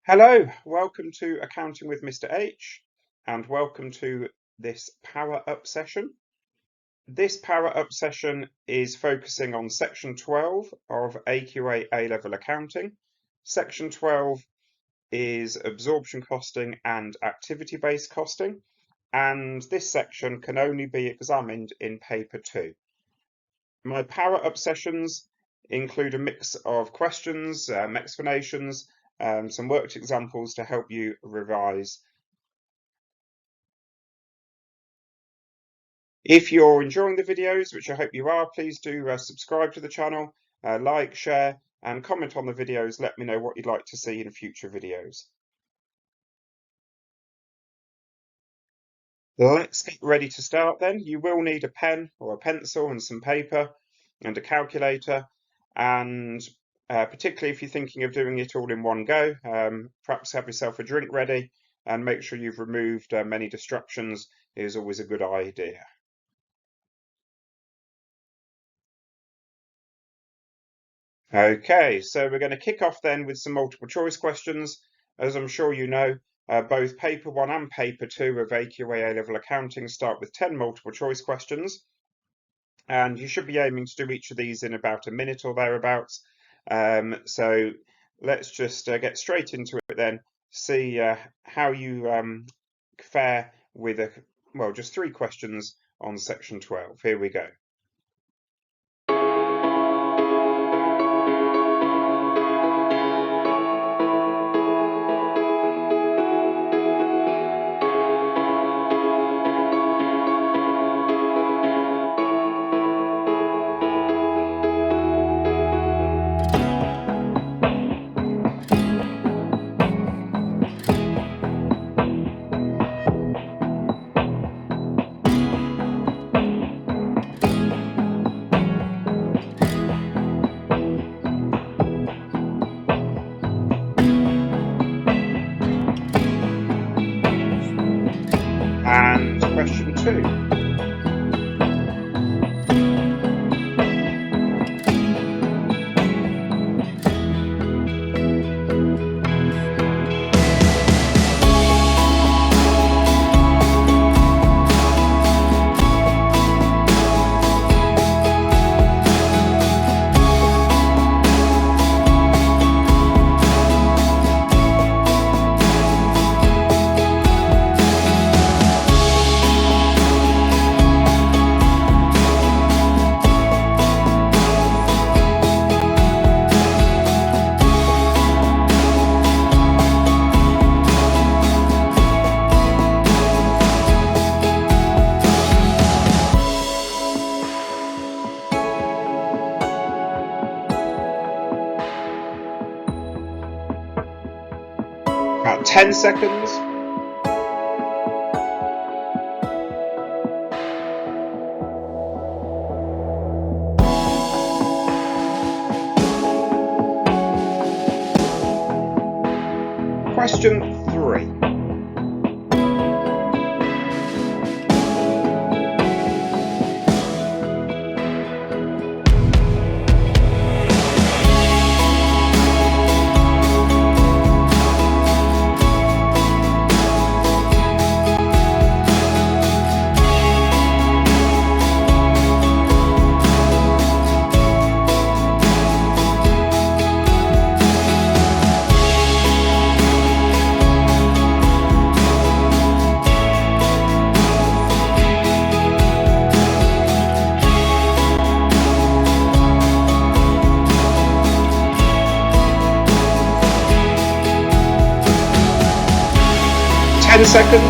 Hello, welcome to Accounting with Mr. H, and welcome to this Power Up session. This Power Up session is focusing on Section 12 of AQA A-Level Accounting. Section 12 is absorption costing and activity-based costing, and this section can only be examined in Paper 2. My Power Up sessions include a mix of questions, explanations, some worked examples to help you revise. If you're enjoying the videos, which I hope you are, please do subscribe to the channel, like, share, and comment on the videos. Let me know what you'd like to see in future videos. Let's get ready to start then. You will need a pen or a pencil and some paper and a calculator, and particularly if you're thinking of doing it all in one go, perhaps have yourself a drink ready and make sure you've removed many distractions is always a good idea. Okay, so we're going to kick off then with some multiple choice questions. As I'm sure you know, both Paper 1 and Paper 2 of AQA A-Level Accounting start with 10 multiple choice questions. And you should be aiming to do each of these in about a minute or thereabouts. So let's just get straight into it then, see how you fare with just 3 questions on Section 12. Here we go. And question 2. About 10 seconds. Question 3. Seconds.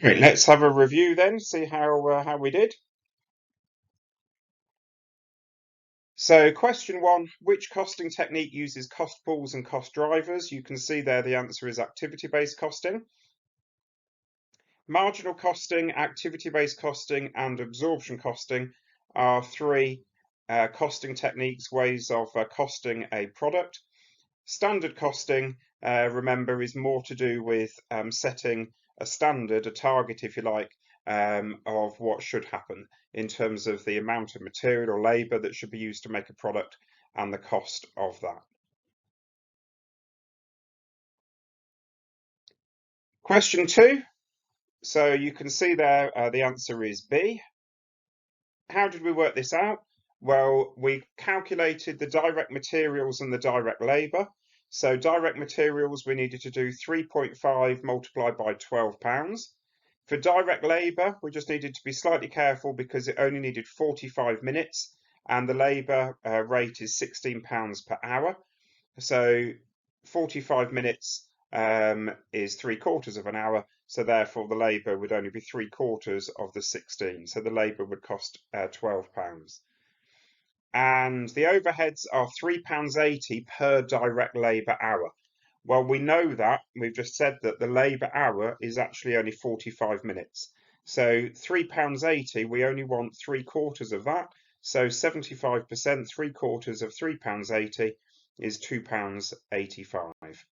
Right, let's have a review then, see how we did. So question 1, which costing technique uses cost pools and cost drivers? You can see there the answer is activity-based costing. Marginal costing, activity-based costing, and absorption costing are 3 costing techniques, ways of costing a product. Standard costing, remember, is more to do with setting a standard, a target, if you like, of what should happen in terms of the amount of material or labour that should be used to make a product and the cost of that. Question 2. So you can see there the answer is B. How did we work this out? Well, we calculated the direct materials and the direct labour. So direct materials, we needed to do 3.5 multiplied by £12. For direct labour, we just needed to be slightly careful because it only needed 45 minutes and the labour rate is £16 per hour. So 45 minutes is 3/4 of an hour, so therefore the labour would only be 3/4 of the 16, so the labour would cost £12. And the overheads are £3.80 per direct labour hour. Well, we know that, we've just said that the labour hour is actually only 45 minutes. So £3.80, we only want 3/4 of that, so 75%, 3/4 of £3.80 is £2.85.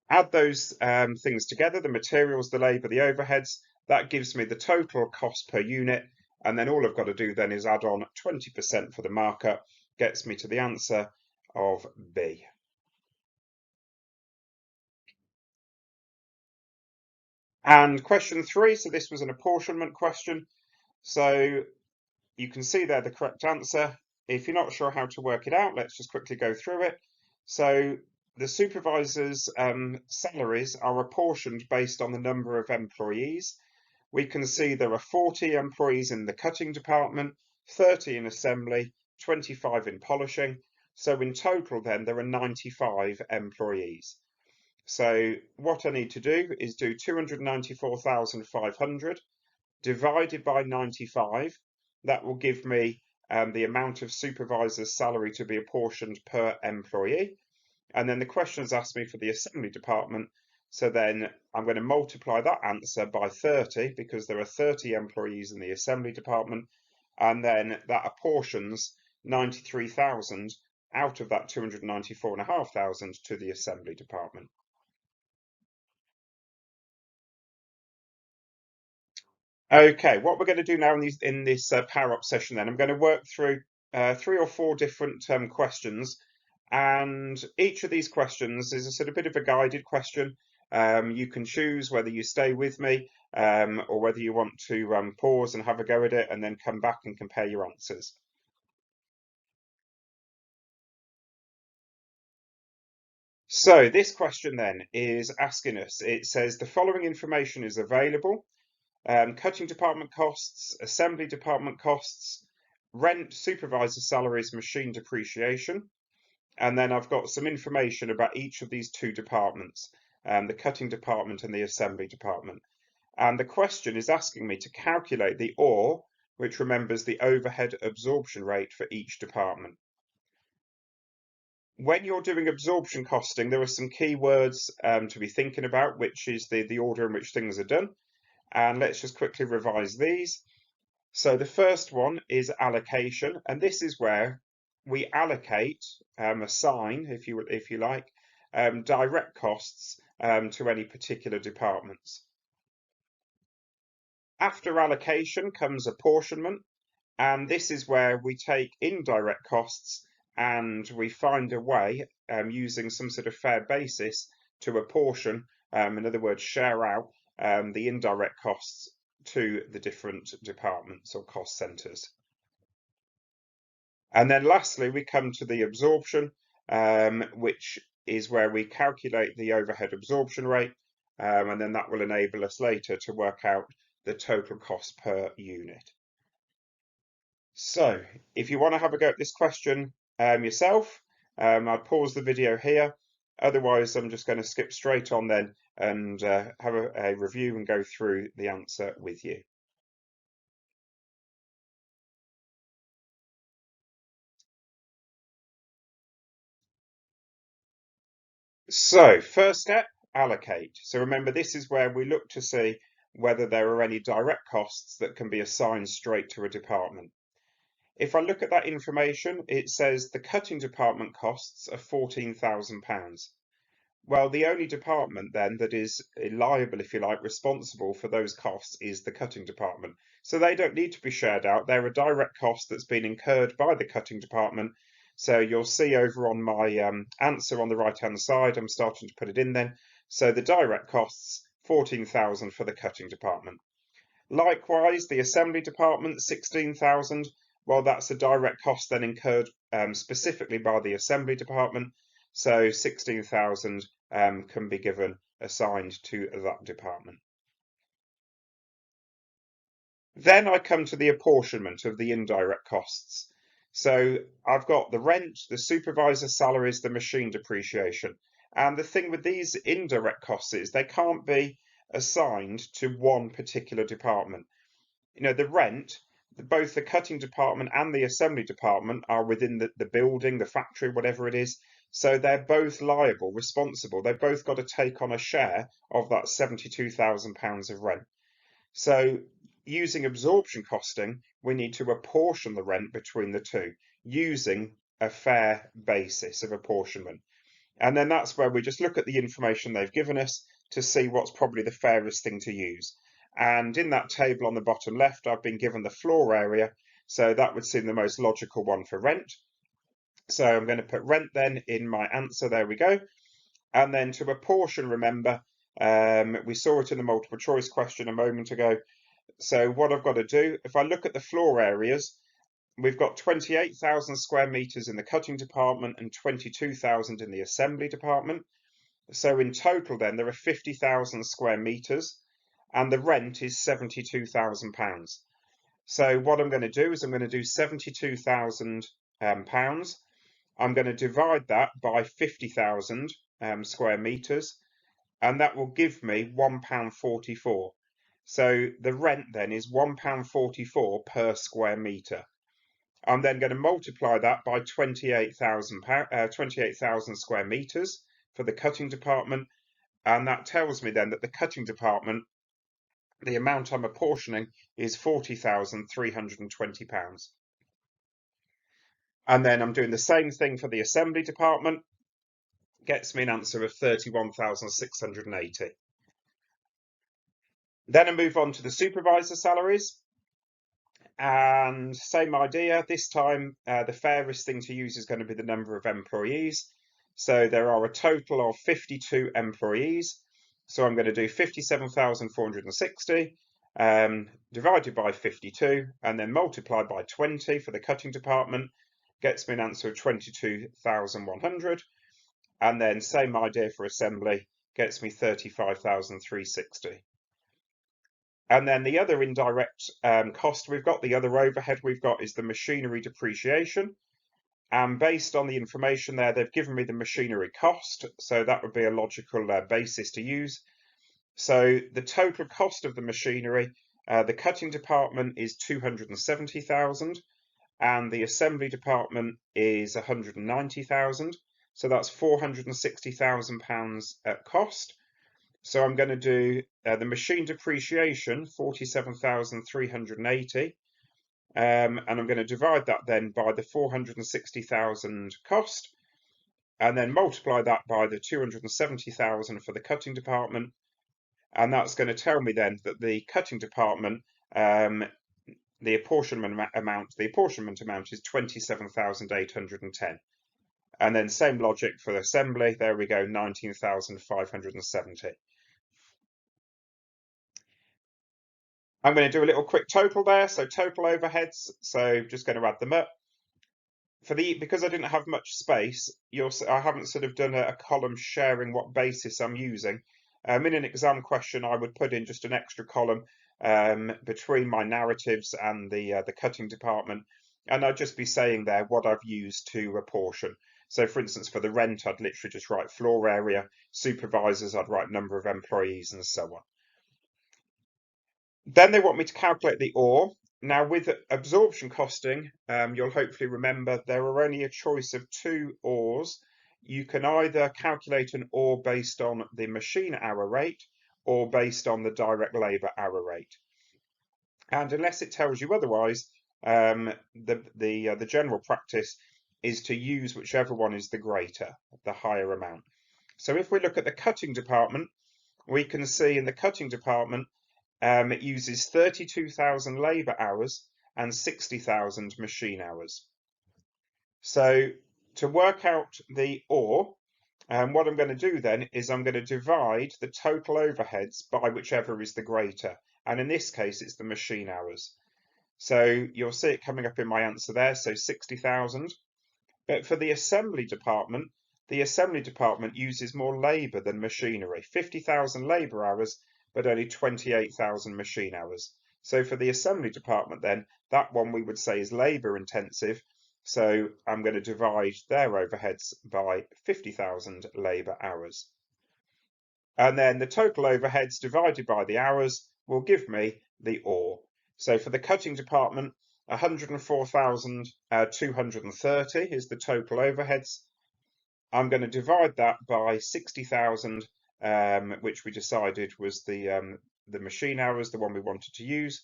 Add those things together, the materials, the labour, the overheads, that gives me the total cost per unit, and then all I've got to do then is add on 20% for the markup, gets me to the answer of B. And question 3, so this was an apportionment question, so you can see there the correct answer. If you're not sure how to work it out, let's just quickly go through it. So the supervisors' salaries are apportioned based on the number of employees. We can see there are 40 employees in the cutting department, 30 in assembly, 25 in polishing. So in total then there are 95 employees. So what I need to do is do 294,500 divided by 95. That will give me the amount of supervisor's salary to be apportioned per employee. And then the question has asked me for the assembly department. So then I'm going to multiply that answer by 30 because there are 30 employees in the assembly department. And then that apportions 93,000 out of that 294,500 to the assembly department. Okay, what we're going to do now in this Power Up session then, I'm going to work through 3 or 4 different questions, and each of these questions is a sort of bit of a guided question. You can choose whether you stay with me or whether you want to pause and have a go at it and then come back and compare your answers. So this question then is asking us, it says the following information is available. Cutting department costs, assembly department costs, rent, supervisor salaries, machine depreciation. And then I've got some information about each of these 2 departments, the cutting department and the assembly department. And the question is asking me to calculate the OAR, which remembers the overhead absorption rate for each department. When you're doing absorption costing, there are some key words to be thinking about, which is the order in which things are done. And let's just quickly revise these. So the first one is allocation, and this is where we allocate, assign, if you like, direct costs to any particular departments. After allocation comes apportionment, and this is where we take indirect costs and we find a way using some sort of fair basis to apportion, in other words, share out the indirect costs to the different departments or cost centres. And then lastly, we come to the absorption, which is where we calculate the overhead absorption rate, and then that will enable us later to work out the total cost per unit. So if you want to have a go at this question yourself, I'd pause the video here. Otherwise, I'm just going to skip straight on then and have a review and go through the answer with you. So first step, allocate. So remember, this is where we look to see whether there are any direct costs that can be assigned straight to a department. If I look at that information, it says the cutting department costs are £14,000. Well, the only department then that is liable, if you like, responsible for those costs is the cutting department. So they don't need to be shared out. They're a direct cost that's been incurred by the cutting department. So you'll see over on my answer on the right-hand side, I'm starting to put it in then. So the direct costs, 14,000 for the cutting department. Likewise, the assembly department, 16,000. Well, that's a direct cost then incurred specifically by the assembly department. So 16,000 can be given assigned to that department. Then I come to the apportionment of the indirect costs. So I've got the rent, the supervisor salaries, the machine depreciation. And the thing with these indirect costs is they can't be assigned to one particular department. You know, the rent, both the cutting department and the assembly department are within the building, the factory, whatever it is. So they're both liable, responsible. They've both got to take on a share of that £72,000 of rent. So using absorption costing, we need to apportion the rent between the two using a fair basis of apportionment. And then that's where we just look at the information they've given us to see what's probably the fairest thing to use. And in that table on the bottom left, I've been given the floor area. So that would seem the most logical one for rent. So I'm going to put rent then in my answer. There we go. And then to apportion, remember, we saw it in the multiple choice question a moment ago. So what I've got to do, if I look at the floor areas, we've got 28,000 square meters in the cutting department and 22,000 in the assembly department. So in total then there are 50,000 square meters and the rent is £72,000. So what I'm going to do is I'm going to do £72,000. I'm going to divide that by 50,000 square meters and that will give me £1.44. So the rent then is £1.44 per square metre. I'm then going to multiply that by 28,000 square metres for the cutting department. And that tells me then that the cutting department, the amount I'm apportioning is £40,320. And then I'm doing the same thing for the assembly department. Gets me an answer of 31,680. Then I move on to the supervisor salaries. And same idea, this time the fairest thing to use is going to be the number of employees. So there are a total of 52 employees. So I'm going to do 57,460 divided by 52 and then multiplied by 20 for the cutting department. Gets me an answer of 22,100. And then same idea for assembly, gets me 35,360. And then the other indirect cost we've got, the other overhead we've got is the machinery depreciation. And based on the information there, they've given me the machinery cost. So that would be a logical basis to use. So the total cost of the machinery, the cutting department is 270,000 and the assembly department is 190,000. So that's £460,000 at cost. So I'm going to do the machine depreciation, 47,380, and I'm going to divide that then by the 460,000 cost, and then multiply that by the 270,000 for the cutting department, and that's going to tell me then that the cutting department, the apportionment amount is 27,810. And then same logic for the assembly, there we go, 19,570. I'm going to do a little quick total there. So total overheads. So just going to add them up. Because I didn't have much space, I haven't sort of done a column sharing what basis I'm using. In an exam question, I would put in just an extra column between my narratives and the cutting department, and I'd just be saying there what I've used to apportion. So, for instance, for the rent, I'd literally just write floor area. Supervisors, I'd write number of employees, and so on. Then they want me to calculate the OAR. Now with absorption costing, you'll hopefully remember there are only a choice of two OARs. You can either calculate an OAR based on the machine hour rate or based on the direct labour hour rate. And unless it tells you otherwise, the general practice is to use whichever one is the greater, the higher amount. So if we look at the cutting department, we can see in the cutting department it uses 32,000 labour hours and 60,000 machine hours. So to work out the OR, what I'm going to do then is I'm going to divide the total overheads by whichever is the greater. And in this case, it's the machine hours. So you'll see it coming up in my answer there, so 60,000. But for the assembly department uses more labour than machinery, 50,000 labour hours, but only 28,000 machine hours. So for the assembly department then, that one we would say is labour intensive. So I'm going to divide their overheads by 50,000 labour hours. And then the total overheads divided by the hours will give me the OR. So for the cutting department, 104,230 is the total overheads. I'm going to divide that by 60,000, which we decided was the machine hours, the one we wanted to use.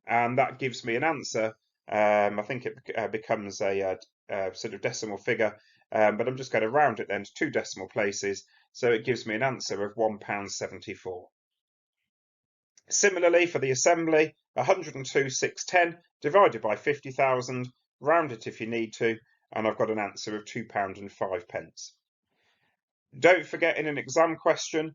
And that gives me an answer. I think it becomes a sort of decimal figure, but I'm just going to round it then to 2 decimal places. So it gives me an answer of £1.74. Similarly, for the assembly, 102,610 divided by 50,000, round it if you need to, and I've got an answer of £2.05. Don't forget, in an exam question,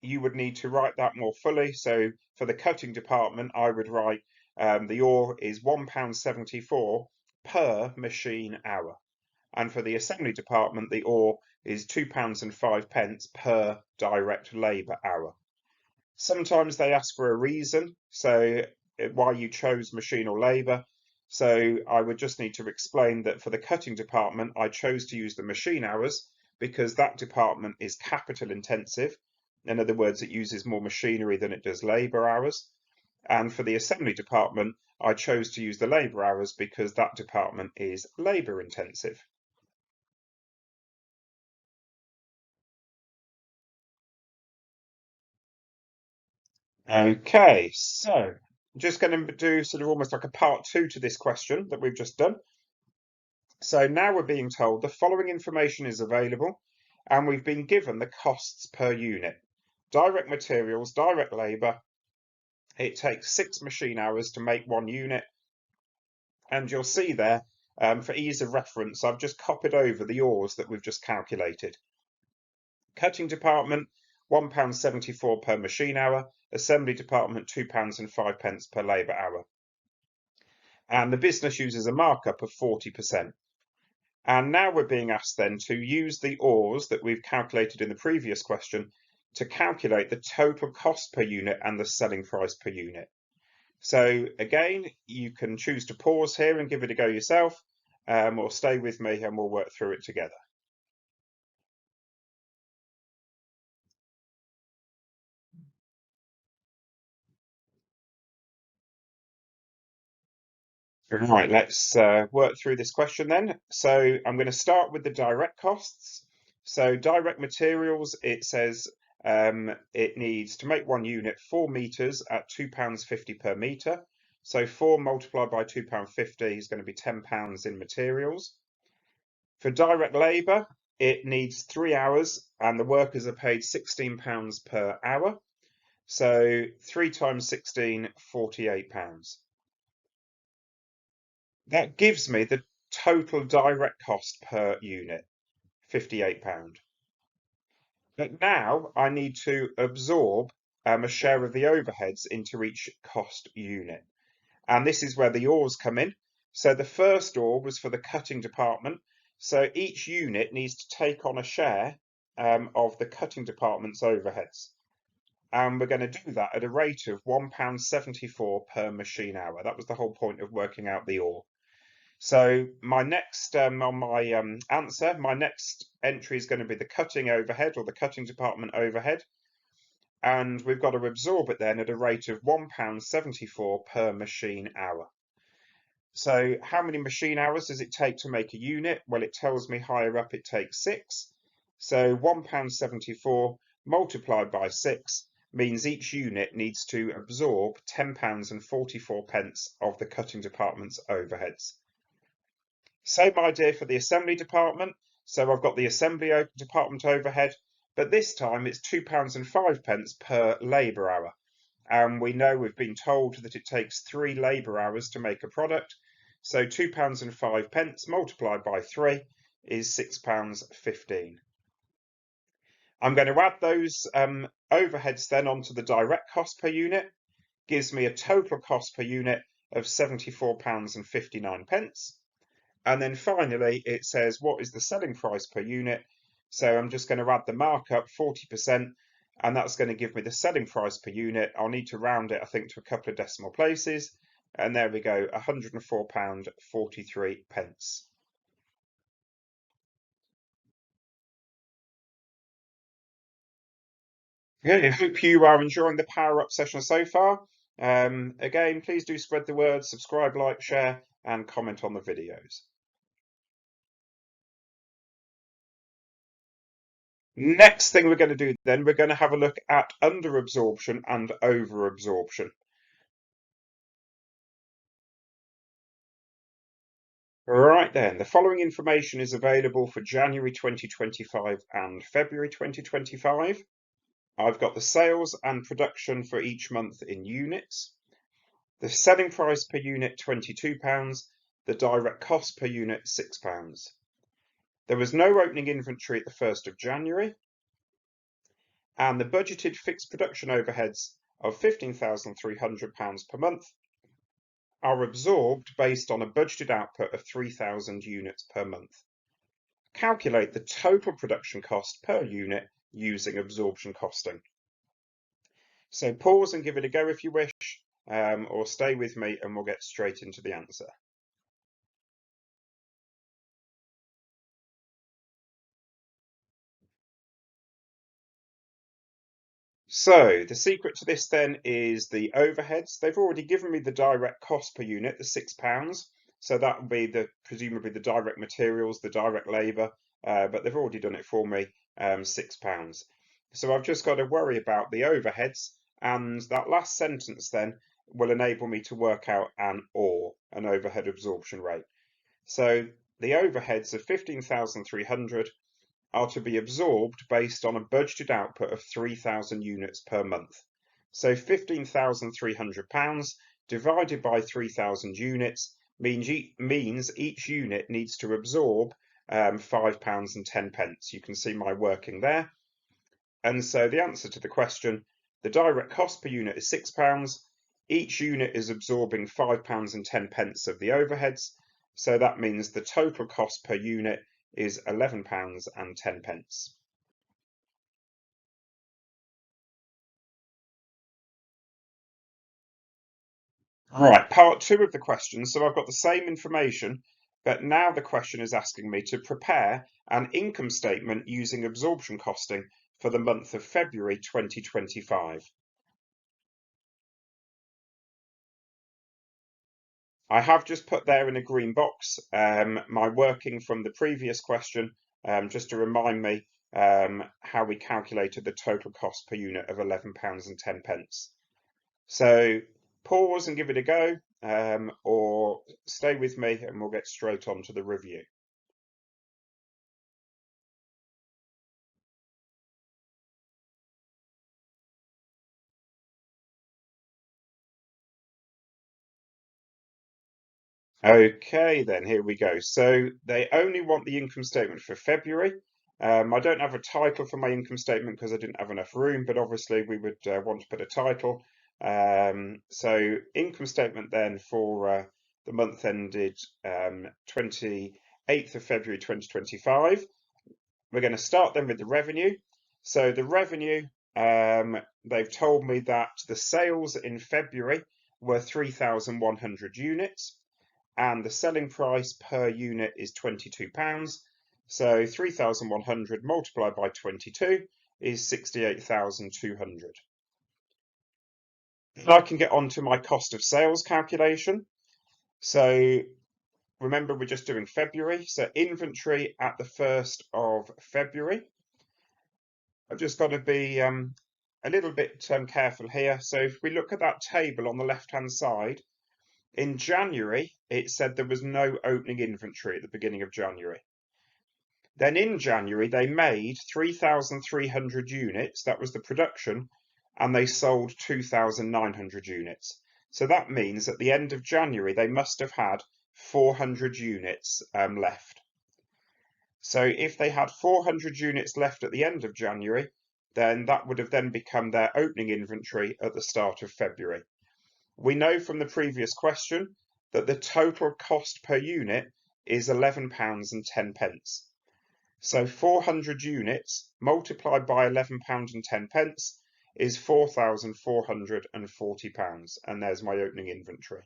you would need to write that more fully. So for the cutting department, I would write the OR is £1.74 per machine hour. And for the assembly department, the OR is £2.05 per direct labour hour. Sometimes they ask for a reason, so why you chose machine or labour. So I would just need to explain that for the cutting department, I chose to use the machine hours because that department is capital intensive. In other words, it uses more machinery than it does labour hours. And for the assembly department, I chose to use the labour hours because that department is labour intensive. Okay, so I'm just going to do sort of almost like a part 2 to this question that we've just done. So now we're being told the following information is available, and we've been given the costs per unit. Direct materials, direct labour. It takes 6 machine hours to make 1 unit. And you'll see there, for ease of reference, I've just copied over the ORs that we've just calculated. Cutting department, £1.74 per machine hour. Assembly department, £2.05 per labour hour. And the business uses a markup of 40%. And now we're being asked then to use the ORs that we've calculated in the previous question to calculate the total cost per unit and the selling price per unit. So again, you can choose to pause here and give it a go yourself, or stay with me and we'll work through it together. Right, let's work through this question then. So I'm going to start with the direct costs. So direct materials, it says it needs to make 1 unit 4 meters at £2.50 per meter. So 4 multiplied by £2.50 is going to be £10 in materials. For direct labour, it needs 3 hours and the workers are paid £16 per hour. So 3 times 16, £48. That gives me the total direct cost per unit, £58. But now I need to absorb a share of the overheads into each cost unit. And this is where the ORs come in. So the first OR was for the cutting department. So each unit needs to take on a share of the cutting department's overheads. And we're going to do that at a rate of £1.74 per machine hour. That was the whole point of working out the OR. So my next on my answer, my next entry is going to be the cutting overhead or the cutting department overhead. And we've got to absorb it then at a rate of £1.74 per machine hour. So how many machine hours does it take to make a unit? Well, it tells me higher up it takes 6. So £1.74 multiplied by 6, means each unit needs to absorb £10.44 of the cutting department's overheads. Same idea for the assembly department. So I've got the assembly department overhead, but this time it's £2.05 per labour hour. And we know we've been told that it takes 3 labour hours to make a product. So £2.05 multiplied by 3 is £6.15. I'm going to add those overheads then onto the direct cost per unit. Gives me a total cost per unit of £74.59. And then finally, it says, what is the selling price per unit? So I'm just going to add the markup 40%, and that's going to give me the selling price per unit. I'll need to round it, I think, to a couple of decimal places. And there we go, £104.43. Okay, I hope you are enjoying the Power Up session so far. Again, please do spread the word, subscribe, like, share, and comment on the videos. Next thing we're going to do then, we're going to have a look at under-absorption and over-absorption. Right then, the following information is available for January 2025 and February 2025. I've got the sales and production for each month in units. The selling price per unit £22, the direct cost per unit £6. There was no opening inventory at the 1st of January, and the budgeted fixed production overheads of £15,300 per month are absorbed based on a budgeted output of 3,000 units per month. Calculate the total production cost per unit using absorption costing. So pause and give it a go if you wish, or stay with me and we'll get straight into the answer. So the secret to this then is the overheads. They've already given me the direct cost per unit, the £6. So that will be presumably the direct materials, the direct labour, but they've already done it for me, £6. So I've just got to worry about the overheads, and that last sentence then will enable me to work out an OAR, an overhead absorption rate. So the overheads of 15,300 are to be absorbed based on a budgeted output of 3,000 units per month. So £15,300 divided by 3,000 units means each unit needs to absorb £5.10. You can see my working there. And so the answer to the question, the direct cost per unit is £6. Each unit is absorbing £5.10 of the overheads. So that means the total cost per unit is £11.10. Right, part 2 of the question. So I've got the same information, but now the question is asking me to prepare an income statement using absorption costing for the month of February 2025. I have just put there in a green box my working from the previous question, just to remind me how we calculated the total cost per unit of £11.10. So pause and give it a go, or stay with me and we'll get straight on to the review. Okay, then here we go. So they only want the income statement for February. I don't have a title for my income statement because I didn't have enough room, but obviously we would want to put a title. So income statement then for the month ended 28th of February 2025. We're going to start then with the revenue. So the revenue, they've told me that the sales in February were 3,100 units. And the selling price per unit is £22. So 3,100 multiplied by 22 is 68,200. I can get on to my cost of sales calculation. So remember, we're just doing February. So inventory at the 1st of February. I've just got to be a little bit careful here. So if we look at that table on the left-hand side, in January, it said there was no opening inventory at the beginning of January. Then in January, they made 3,300 units. That was the production, and they sold 2,900 units. So that means at the end of January, they must have had 400 units left. So if they had 400 units left at the end of January, then that would have then become their opening inventory at the start of February. We know from the previous question that the total cost per unit is £11.10. So 400 units multiplied by £11.10 is £4,440, and there's my opening inventory.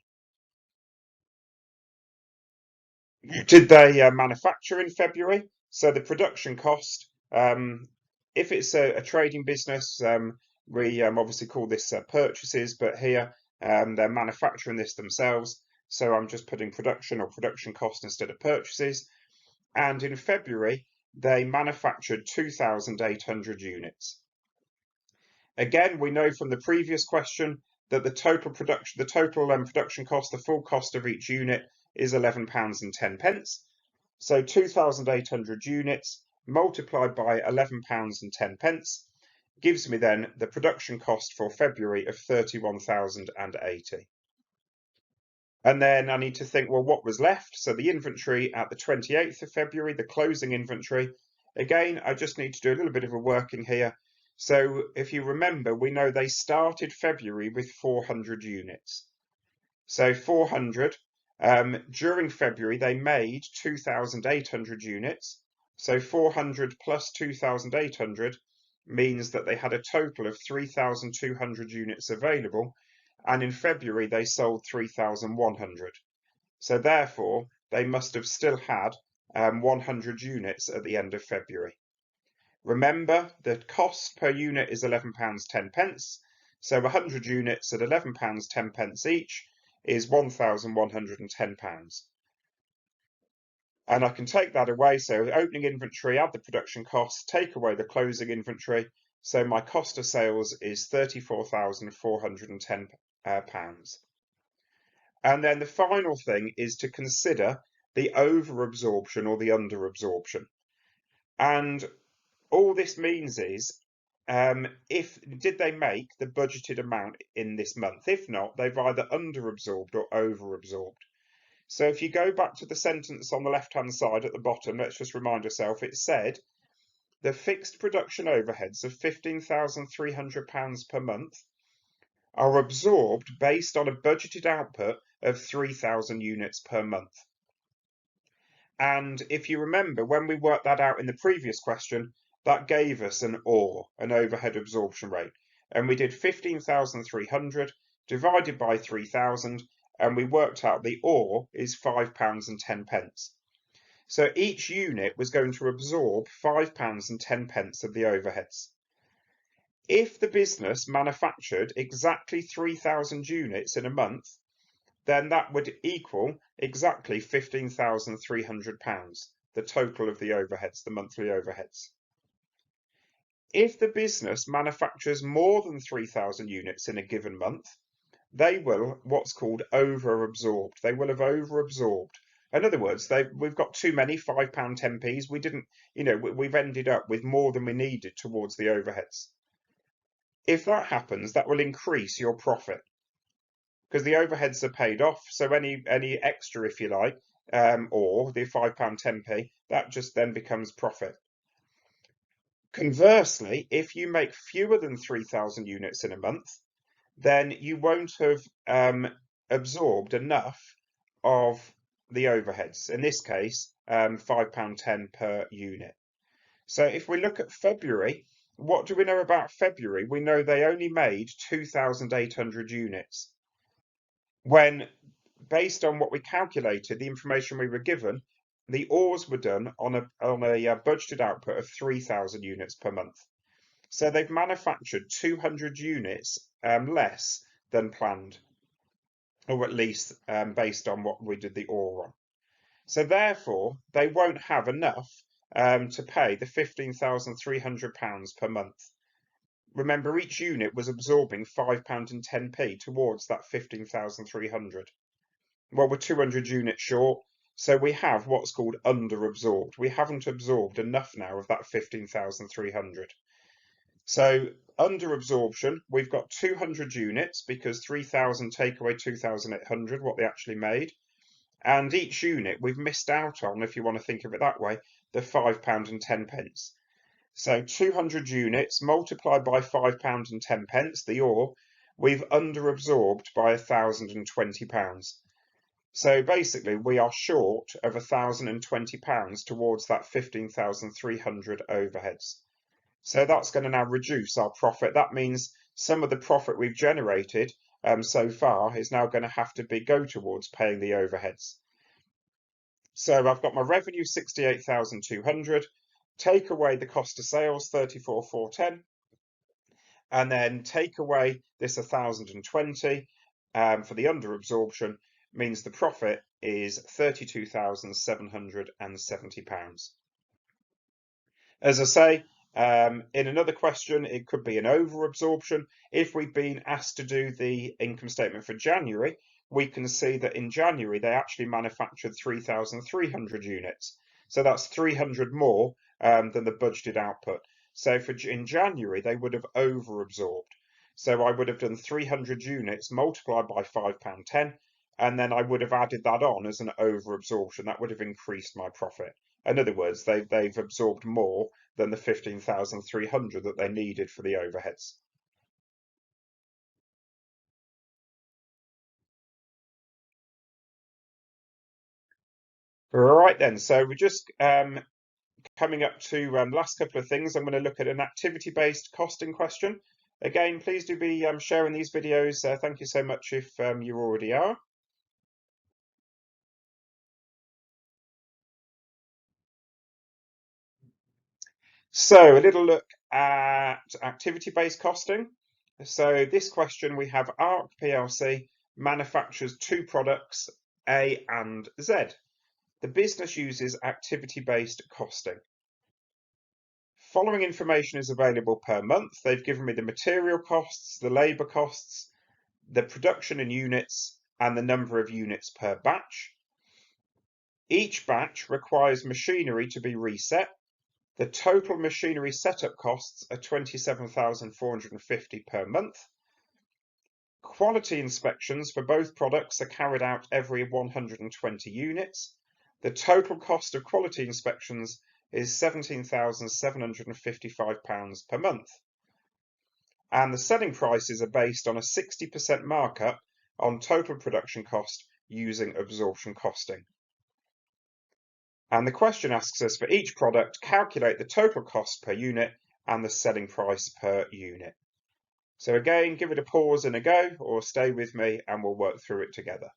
Did they manufacture in February? So the production cost, if it's a trading business, we obviously call this purchases, but here they're manufacturing this themselves. So I'm just putting production or production cost instead of purchases. And in February, they manufactured 2,800 units. Again, we know from the previous question that the total production cost, the full cost of each unit, is £11.10. So 2,800 units multiplied by £11.10 gives me then the production cost for February of £31,080. And then I need to think, well, what was left? So the inventory at the 28th of February, the closing inventory. Again, I just need to do a little bit of a working here. So if you remember, we know they started February with 400 units. So 400, during February, they made 2,800 units. So 400 plus 2,800 means that they had a total of 3,200 units available. And in February, they sold 3,100. So therefore, they must have still had 100 units at the end of February. Remember, the cost per unit is £11.10. So 100 units at £11.10 each is £1,110. And I can take that away. So opening inventory, add the production cost, take away the closing inventory. So my cost of sales is £34,410. And then the final thing is to consider the over-absorption or the under-absorption. And all this means is, did they make the budgeted amount in this month? If not, they've either under-absorbed or over-absorbed. So if you go back to the sentence on the left-hand side at the bottom, let's just remind ourselves, it said the fixed production overheads of £15,300 per month are absorbed based on a budgeted output of 3,000 units per month. And if you remember, when we worked that out in the previous question, that gave us an OAR, an overhead absorption rate. And we did 15,300 divided by 3,000, and we worked out the OAR is £5.10. So each unit was going to absorb £5.10 of the overheads. If the business manufactured exactly 3,000 units in a month, then that would equal exactly £15,300, the total of the overheads, the monthly overheads. If the business manufactures more than 3,000 units in a given month, they will what's called over-absorbed. They will have over-absorbed. In other words, we've got too many £5.10s. We didn't, we've ended up with more than we needed towards the overheads. If that happens, that will increase your profit because the overheads are paid off. So any extra, if you like, or the £5.10p, that just then becomes profit. Conversely, if you make fewer than 3,000 units in a month, then you won't have absorbed enough of the overheads. In this case, £5.10 per unit. So if we look at February, what do we know about February? We know they only made 2,800 units. When, based on what we calculated, the information we were given, the OARs were done on a budgeted output of 3,000 units per month. So they've manufactured 200 units less than planned, or at least based on what we did the OAR on. So therefore, they won't have enough to pay the £15,300 per month. remember each unit was absorbing £5.10 towards that 15,300. Well, we're 200 units short, so we have what's called under-absorbed. We haven't absorbed enough now of that 15,300. So under absorption, we've got 200 units because 3,000 take away 2,800, what they actually made. And each unit we've missed out on, if you want to think of it that way, the £5.10. So 200 units multiplied by £5.10, the ore, we've under absorbed by £1,020. So basically we are short of £1,020 towards that 15,300 overheads. So that's going to now reduce our profit. That means some of the profit we've generated so far is now going to have to go towards paying the overheads. So I've got my revenue 68,200, take away the cost of sales 34,410, and then take away this 1,020 for the under absorption means the profit is £32,770. As I say, in another question, it could be an over-absorption. If we've been asked to do the income statement for January, we can see that in January they actually manufactured 3,300 units. So that's 300 more than the budgeted output. So in January they would have over-absorbed. So I would have done 300 units multiplied by £5.10, and then I would have added that on as an over-absorption. That would have increased my profit. In other words, they've absorbed more than the 15,300 that they needed for the overheads. Right then, so we're just coming up to last couple of things. I'm going to look at an activity-based costing question. Again, please do be sharing these videos. Thank you so much if you already are. So a little look at activity-based costing. So this question, we have ARC PLC manufactures two products, A and Z. The business uses activity-based costing. Following information is available per month. They've given me the material costs, the labour costs, the production in units, and the number of units per batch. Each batch requires machinery to be reset. The total machinery setup costs are £27,450 per month. Quality inspections for both products are carried out every 120 units. The total cost of quality inspections is £17,755 per month. And the selling prices are based on a 60% markup on total production cost using absorption costing. And the question asks us for each product, calculate the total cost per unit and the selling price per unit. So again, give it a pause and a go, or stay with me and we'll work through it together.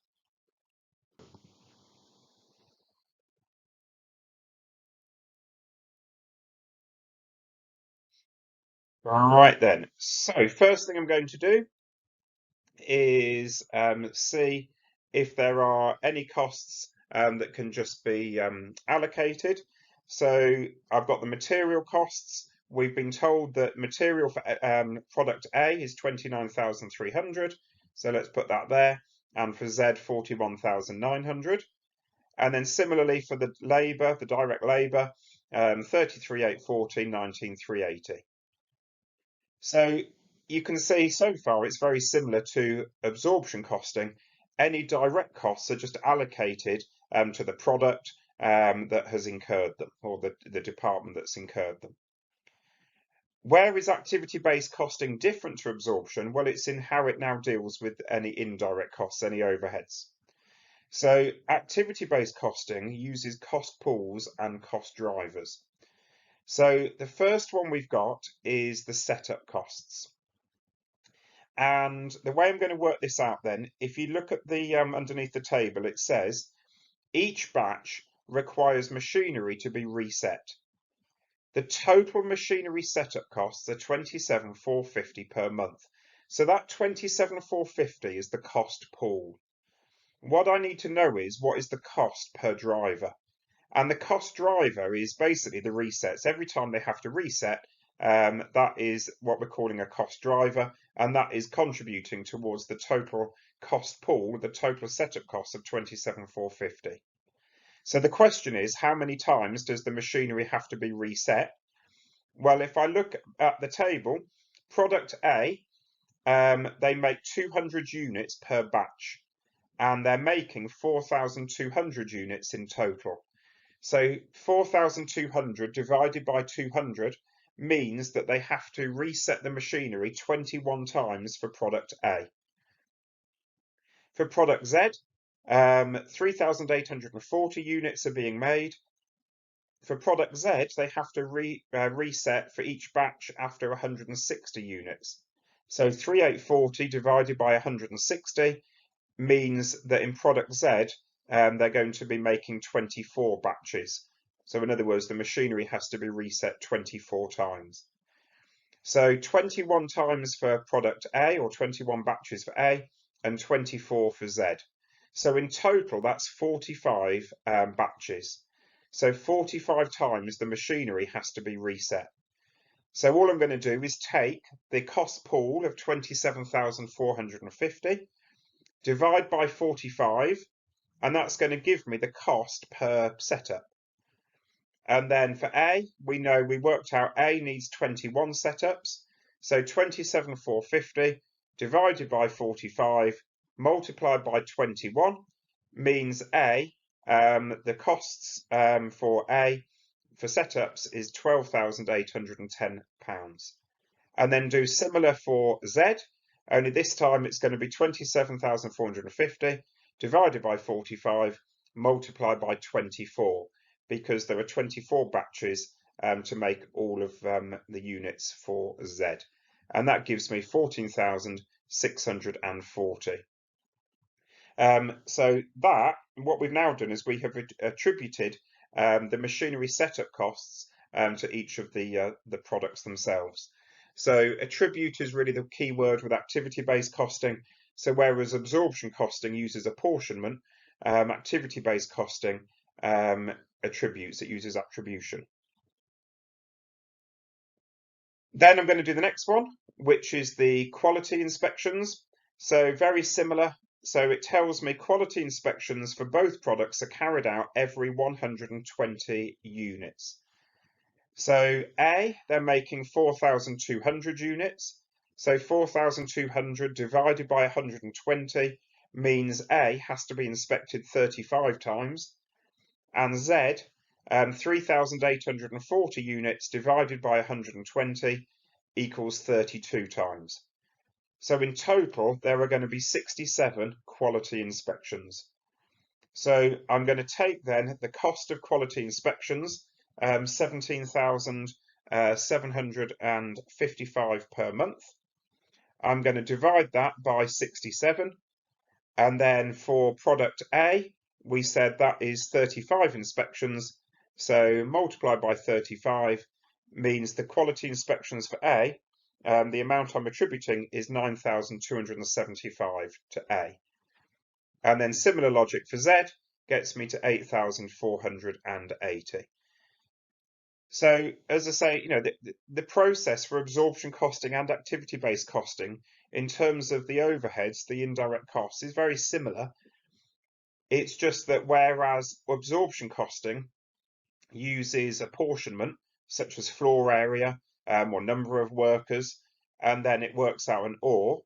Right then, so first thing I'm going to do is see if there are any costs that can just be allocated. So I've got the material costs. We've been told that material for product A is 29,300. So let's put that there. And for Z, 41,900. And then similarly for the labour, the direct labour, 33,840, 19,380. So you can see so far it's very similar to absorption costing. Any direct costs are just allocated to the product that has incurred them, or the department that's incurred them. Where is activity-based costing different to absorption? Well, it's in how it now deals with any indirect costs, any overheads. So activity-based costing uses cost pools and cost drivers. So the first one we've got is the setup costs. And the way I'm going to work this out then, if you look at the underneath the table, it says each batch requires machinery to be reset. The total machinery setup costs are 27,450 per month. So that 27,450 is the cost pool. What I need to know is what is the cost per driver. And the cost driver is basically the resets. Every time they have to reset, That is what we're calling a cost driver, and that is contributing towards the total cost pool, the total setup cost of 27,450. So the question is, how many times does the machinery have to be reset? Well, if I look at the table, product A, they make 200 units per batch, and they're making 4,200 units in total. So 4,200 divided by 200 means that they have to reset the machinery 21 times for product A. For product Z, 3,840 units are being made. For product Z, they have to reset for each batch after 160 units. So 3,840 divided by 160 means that in product Z, they're going to be making 24 batches. So in other words, the machinery has to be reset 24 times. So 21 times for product A, or 21 batches for A, and 24 for Z. So in total, that's 45 batches. So 45 times the machinery has to be reset. So all I'm going to do is take the cost pool of 27,450, divide by 45, and that's going to give me the cost per setup. And then for A, we know we worked out A needs 21 setups. So 27,450 divided by 45 multiplied by 21 means A, the costs for A for setups is £12,810. And then do similar for Z, only this time it's going to be 27,450 divided by 45 multiplied by 24, because there are 24 batches to make all of the units for Z. And that gives me 14,640. So that, what we've now done is we have attributed the machinery setup costs to each of the products themselves. So attribute is really the key word with activity-based costing. So whereas absorption costing uses apportionment, activity-based costing attributes, it uses attribution. Then I'm going to do the next one, which is the quality inspections. So very similar. So it tells me quality inspections for both products are carried out every 120 units. So A, they're making 4,200 units. So 4,200 divided by 120 means A has to be inspected 35 times. And Z, 3,840 units divided by 120 equals 32 times. So in total, there are going to be 67 quality inspections. So I'm going to take then the cost of quality inspections, 17,755 per month. I'm going to divide that by 67. And then for product A, we said that is 35 inspections. So multiplied by 35 means the quality inspections for A, the amount I'm attributing is 9,275 to A. And then similar logic for Z gets me to 8,480. So as I say, you know, the process for absorption costing and activity-based costing in terms of the overheads, the indirect costs, is very similar. It's just that whereas absorption costing uses apportionment, such as floor area or number of workers, and then it works out an OAR,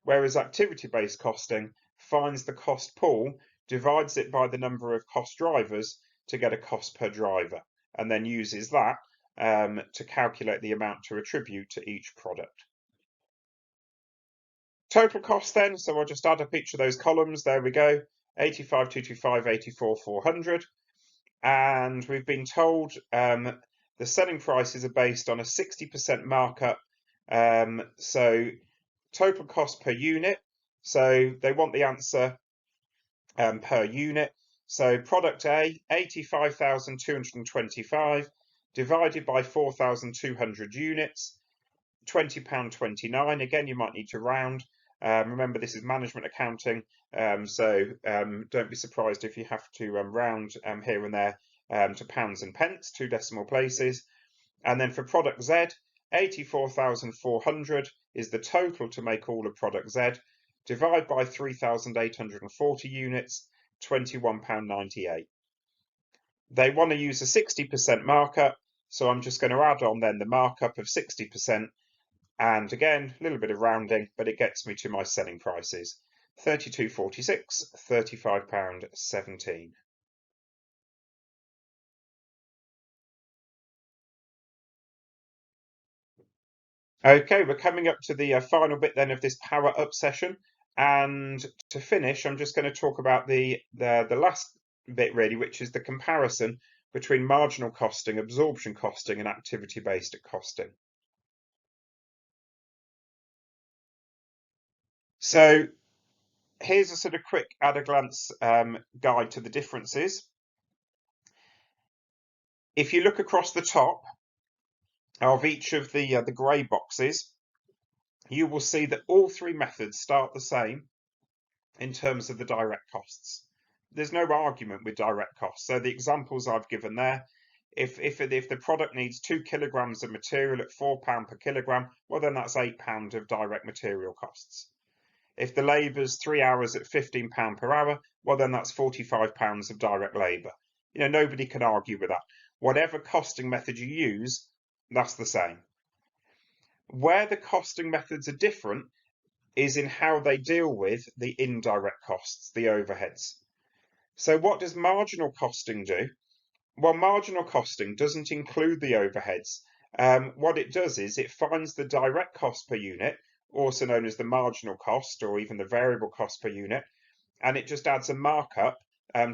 whereas activity-based costing finds the cost pool, divides it by the number of cost drivers to get a cost per driver, and then uses that to calculate the amount to attribute to each product. Total cost then, so I'll just add up each of those columns. There we go, 85,225, 84,400. And we've been told the selling prices are based on a 60% markup. So total cost per unit. So they want the answer per unit. So product A, 85,225 divided by 4,200 units, £20.29. Again, you might need to round. Remember, this is management accounting, so don't be surprised if you have to round here and there to pounds and pence, 2 decimal places. And then for product Z, 84,400 is the total to make all of product Z. Divide by 3,840 units, £21.98. They want to use a 60% markup, so I'm just going to add on then the markup of 60%, and again, a little bit of rounding, but it gets me to my selling prices. £32.46, £35.17. Okay, we're coming up to the final bit then of this power up session, and to finish, I'm just going to talk about the last bit really, which is the comparison between marginal costing, absorption costing, and activity-based costing. So here's a sort of quick at-a-glance guide to the differences. If you look across the top of each of the grey boxes, you will see that all three methods start the same in terms of the direct costs. There's no argument with direct costs. So the examples I've given there, if the product needs 2 kilograms of material at £4 per kilogram, well then that's £8 of direct material costs. If the labour's 3 hours at £15 per hour, well then that's £45 of direct labour. You know, nobody can argue with that. Whatever costing method you use, that's the same. Where the costing methods are different is in how they deal with the indirect costs, the overheads. So what does marginal costing do? Well, marginal costing doesn't include the overheads. What it does is it finds the direct cost per unit, also known as the marginal cost or even the variable cost per unit, and it just adds a markup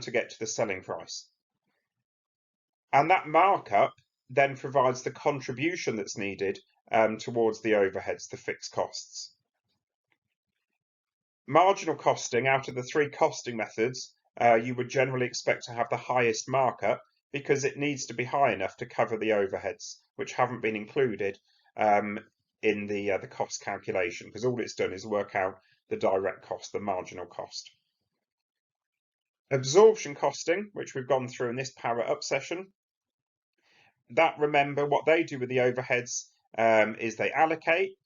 to get to the selling price. And that markup then provides the contribution that's needed towards the overheads, the fixed costs. Marginal costing, out of the three costing methods, you would generally expect to have the highest markup because it needs to be high enough to cover the overheads, which haven't been included in the cost calculation, because all it's done is work out the direct cost, the marginal cost. Absorption costing, which we've gone through in this power up session, that, remember, what they do with the overheads is they allocate,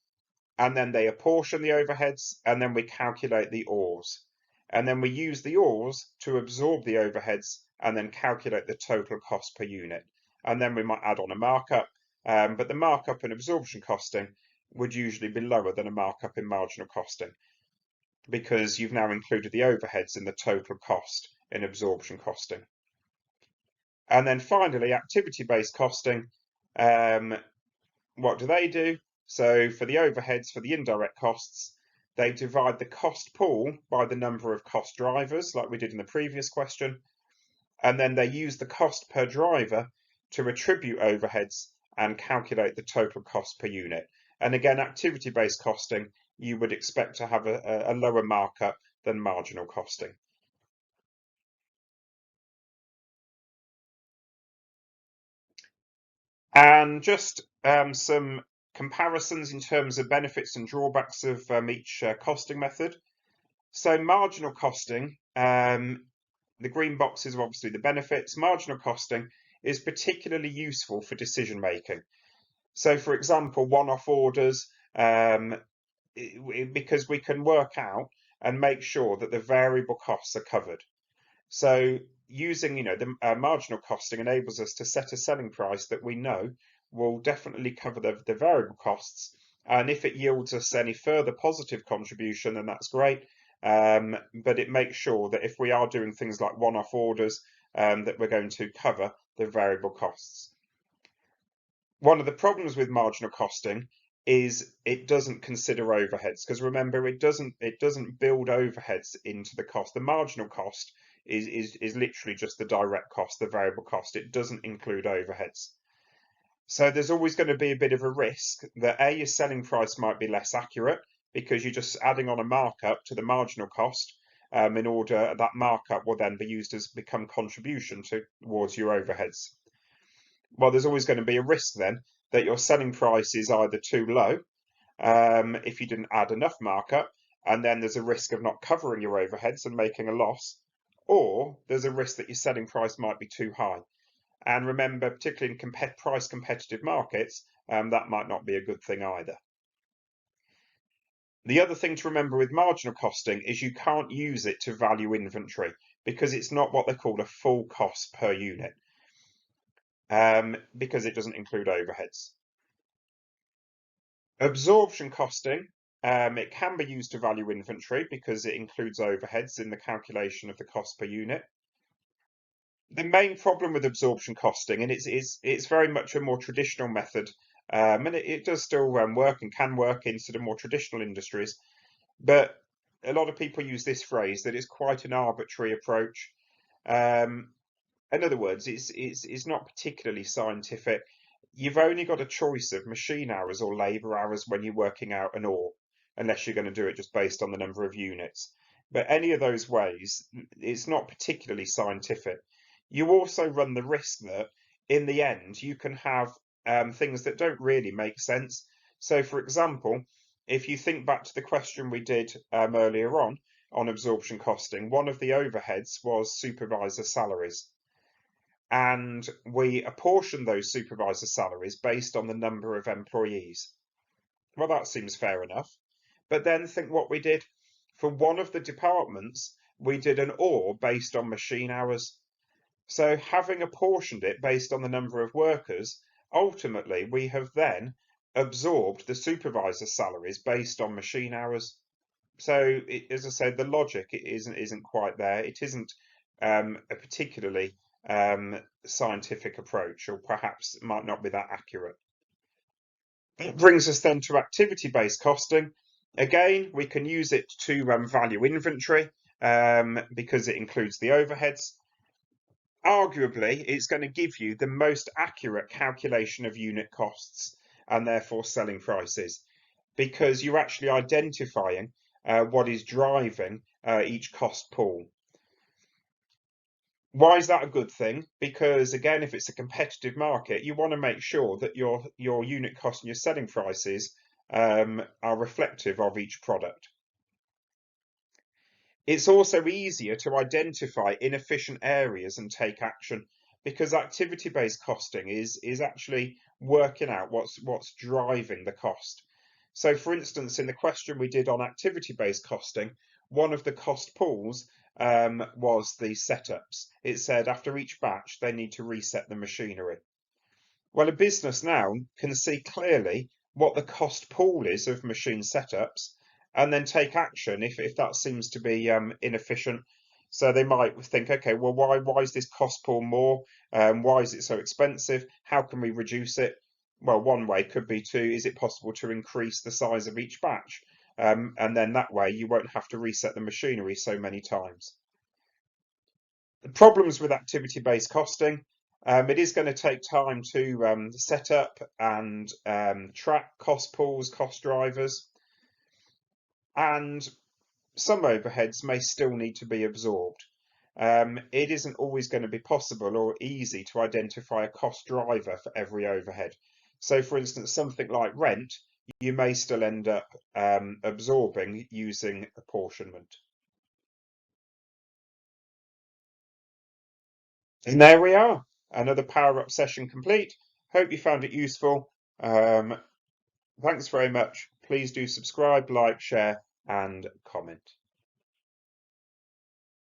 and then they apportion the overheads, and then we calculate the OARs. And then we use the OARs to absorb the overheads and then calculate the total cost per unit. And then we might add on a markup, but the markup in absorption costing would usually be lower than a markup in marginal costing because you've now included the overheads in the total cost in absorption costing. And then finally, activity-based costing, what do they do? So for the overheads, for the indirect costs, they divide the cost pool by the number of cost drivers, like we did in the previous question, and then they use the cost per driver to attribute overheads and calculate the total cost per unit. And again, activity-based costing, you would expect to have a lower markup than marginal costing. And just some comparisons in terms of benefits and drawbacks of each costing method. So marginal costing, the green boxes are obviously the benefits. Marginal costing is particularly useful for decision making. So for example, one-off orders, because we can work out and make sure that the variable costs are covered. So using, the marginal costing enables us to set a selling price that we know will definitely cover the variable costs. And if it yields us any further positive contribution, then that's great. But it makes sure that if we are doing things like one-off orders, that we're going to cover the variable costs. One of the problems with marginal costing is it doesn't consider overheads, because remember, it doesn't build overheads into the cost. The marginal cost is literally just the direct cost, the variable cost. It doesn't include overheads. So there's always going to be a bit of a risk that A, your selling price might be less accurate because you're just adding on a markup to the marginal cost in order that markup will then be used as become contribution towards your overheads. Well, there's always going to be a risk then that your selling price is either too low if you didn't add enough markup, and then there's a risk of not covering your overheads and making a loss, or there's a risk that your selling price might be too high. And remember, particularly in price competitive markets, that might not be a good thing either. The other thing to remember with marginal costing is you can't use it to value inventory because it's not what they call a full cost per unit, because it doesn't include overheads. Absorption costing, it can be used to value inventory because it includes overheads in the calculation of the cost per unit. The main problem with absorption costing, and it's very much a more traditional method, and it does still work and can work in sort of more traditional industries, but a lot of people use this phrase that it's quite an arbitrary approach. In other words, it's not particularly scientific. You've only got a choice of machine hours or labour hours when you're working out an OAR, unless you're going to do it just based on the number of units. But any of those ways, it's not particularly scientific. You also run the risk that in the end, you can have things that don't really make sense. So, for example, if you think back to the question we did earlier on absorption costing, one of the overheads was supervisor salaries. And we apportion those supervisor salaries based on the number of employees. Well, that seems fair enough. But then think what we did. For one of the departments, we did an OAR based on machine hours. So having apportioned it based on the number of workers, ultimately we have then absorbed the supervisor salaries based on machine hours. So as I said, the logic isn't quite there. It isn't a particularly scientific approach, or perhaps it might not be that accurate. It brings us then to activity-based costing. Again, we can use it to value inventory because it includes the overheads. Arguably, it's going to give you the most accurate calculation of unit costs and therefore selling prices, because you're actually identifying what is driving each cost pool. Why is that a good thing? Because again, if it's a competitive market, you want to make sure that your unit cost and your selling prices are reflective of each product. It's also easier to identify inefficient areas and take action, because activity-based costing is actually working out what's driving the cost. So for instance, in the question we did on activity-based costing, one of the cost pools was the setups. It said after each batch, they need to reset the machinery. Well, a business now can see clearly what the cost pool is of machine setups and then take action if that seems to be inefficient. So they might think, okay, well, why is this cost pool more? Why is it so expensive? How can we reduce it? Well, one way could be is it possible to increase the size of each batch? And then that way you won't have to reset the machinery so many times. The problems with activity-based costing, it is going to take time to set up and track cost pools, cost drivers, and some overheads may still need to be absorbed. It isn't always going to be possible or easy to identify a cost driver for every overhead. So for instance, something like rent, you may still end up absorbing using apportionment. And there we are, another Power Up session complete. Hope you found it useful. Thanks very much. Please do subscribe, like, share, and comment.